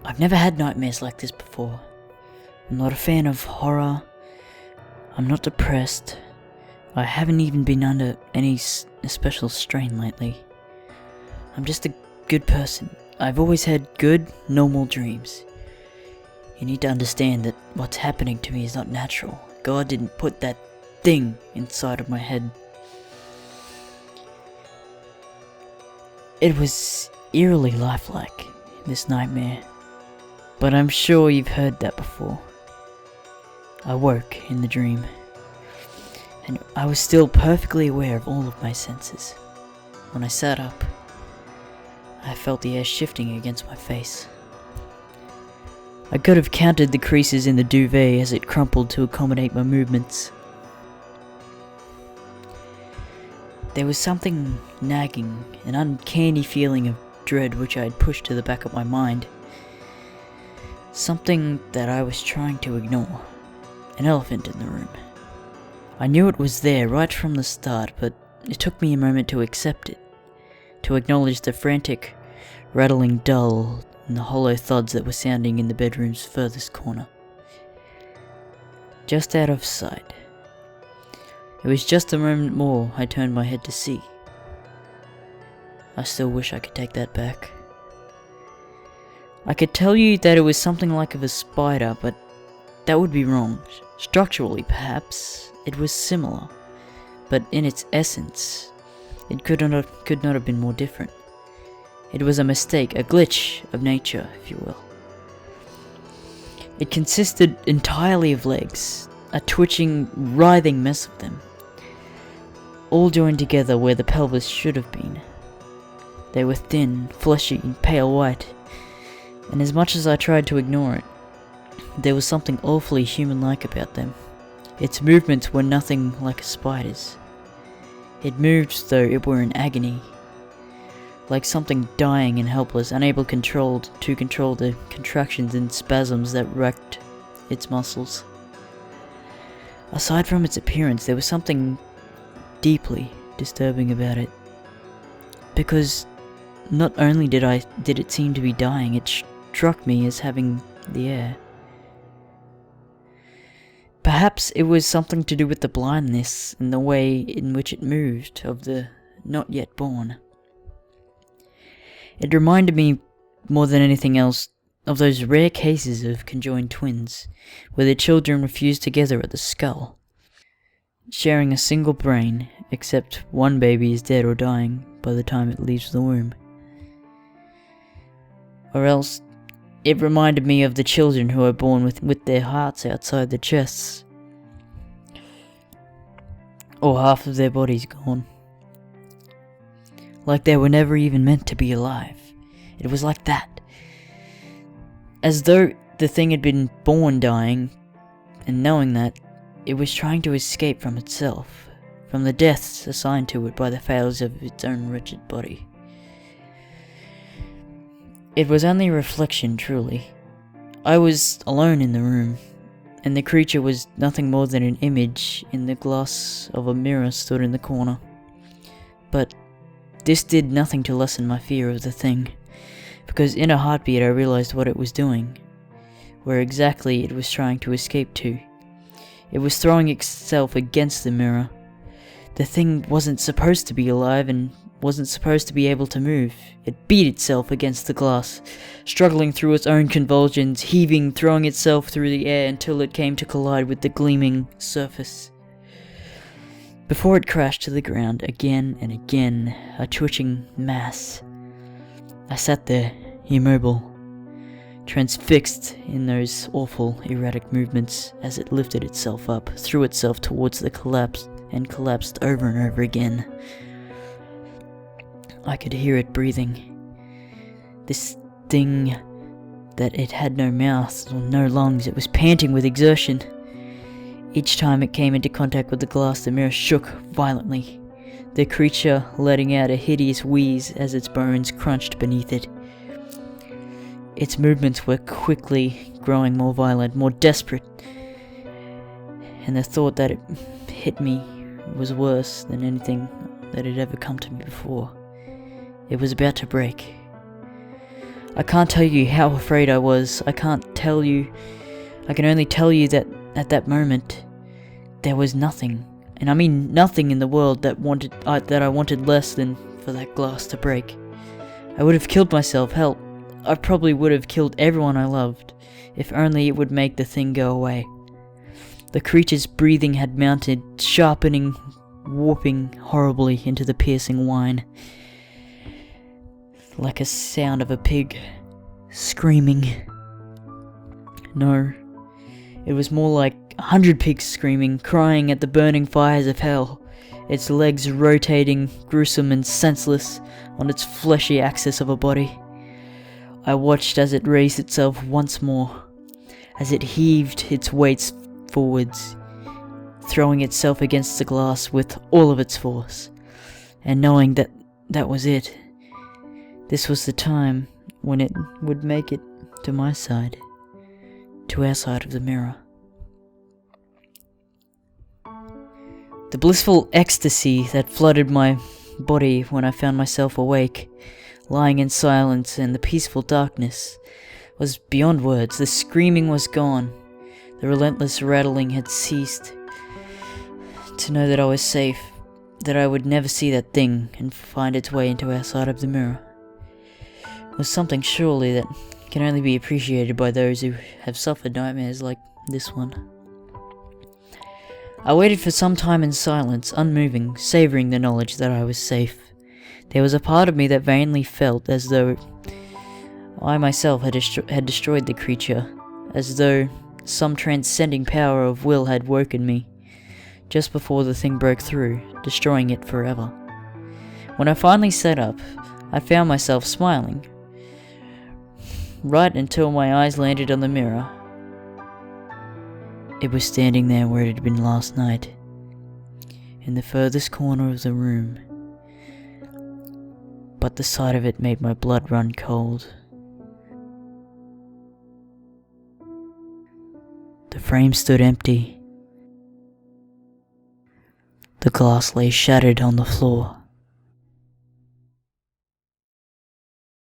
I've never had nightmares like this before. I'm not a fan of horror. I'm not depressed. I haven't even been under any special strain lately. I'm just a good person. I've always had good, normal dreams. You need to understand that what's happening to me is not natural. God didn't put that thing inside of my head. It was eerily lifelike, this nightmare. But I'm sure you've heard that before. I woke in the dream, and I was still perfectly aware of all of my senses. When I sat up, I felt the air shifting against my face. I could have counted the creases in the duvet as it crumpled to accommodate my movements. There was something nagging, an uncanny feeling of dread which I had pushed to the back of my mind. Something that I was trying to ignore. An elephant in the room. I knew it was there right from the start, but it took me a moment to accept it. To acknowledge the frantic, rattling dull and the hollow thuds that were sounding in the bedroom's furthest corner. Just out of sight. It was just a moment more I turned my head to see. I still wish I could take that back. I could tell you that it was something like of a spider, but that would be wrong. Structurally, perhaps, it was similar, but in its essence, it could not have been more different. It was a mistake, a glitch of nature, if you will. It consisted entirely of legs, a twitching, writhing mess of them, all joined together where the pelvis should have been. They were thin, fleshy, and pale white, and as much as I tried to ignore it, there was something awfully human-like about them. Its movements were nothing like a spider's. It moved as though it were in agony, like something dying and helpless, unable to control the contractions and spasms that wrecked its muscles. Aside from its appearance, there was something deeply disturbing about it, because not only did it seem to be dying, it struck me as having the air. Perhaps it was something to do with the blindness and the way in which it moved of the not yet born. It reminded me, more than anything else, of those rare cases of conjoined twins, where the children were fused together at the skull, sharing a single brain, except one baby is dead or dying by the time it leaves the womb. Or else, it reminded me of the children who are born with their hearts outside their chests, or half of their bodies gone. Like they were never even meant to be alive. It was like that. As though the thing had been born dying, and knowing that, it was trying to escape from itself, from the deaths assigned to it by the failures of its own wretched body. It was only a reflection, truly. I was alone in the room, and the creature was nothing more than an image in the glass of a mirror stood in the corner. But this did nothing to lessen my fear of the thing, because in a heartbeat I realized what it was doing, where exactly it was trying to escape to. It was throwing itself against the mirror. The thing wasn't supposed to be alive and wasn't supposed to be able to move. It beat itself against the glass, struggling through its own convulsions, heaving, throwing itself through the air until it came to collide with the gleaming surface. Before it crashed to the ground again and again, a twitching mass. I sat there, immobile, transfixed in those awful, erratic movements as it lifted itself up, threw itself towards the collapse, and collapsed over and over again. I could hear it breathing. This thing that it had no mouth or no lungs, it was panting with exertion. Each time it came into contact with the glass, the mirror shook violently, the creature letting out a hideous wheeze as its bones crunched beneath it. Its movements were quickly growing more violent, more desperate, and the thought that it hit me was worse than anything that had ever come to me before. It was about to break. I can't tell you how afraid I was. I can only tell you that at that moment, there was nothing, and I mean nothing in the world that I wanted less than for that glass to break. I would have killed myself, hell, I probably would have killed everyone I loved, if only it would make the thing go away. The creature's breathing had mounted, sharpening, warping horribly into the piercing whine, like a sound of a pig screaming. No, it was more like 100 pigs screaming, crying at the burning fires of hell, its legs rotating, gruesome and senseless, on its fleshy axis of a body. I watched as it raised itself once more, as it heaved its weights forwards, throwing itself against the glass with all of its force, and knowing that that was it. This was the time when it would make it to my side, to our side of the mirror. The blissful ecstasy that flooded my body when I found myself awake, lying in silence and the peaceful darkness, was beyond words. The screaming was gone. The relentless rattling had ceased. To know that I was safe, that I would never see that thing and find its way into our side of the mirror, was something surely that can only be appreciated by those who have suffered nightmares like this one. I waited for some time in silence, unmoving, savouring the knowledge that I was safe. There was a part of me that vainly felt as though I myself had destroyed the creature, as though some transcending power of will had woken me, just before the thing broke through, destroying it forever. When I finally sat up, I found myself smiling, right until my eyes landed on the mirror. It was standing there where it had been last night, in the furthest corner of the room, but the sight of it made my blood run cold. The frame stood empty. The glass lay shattered on the floor.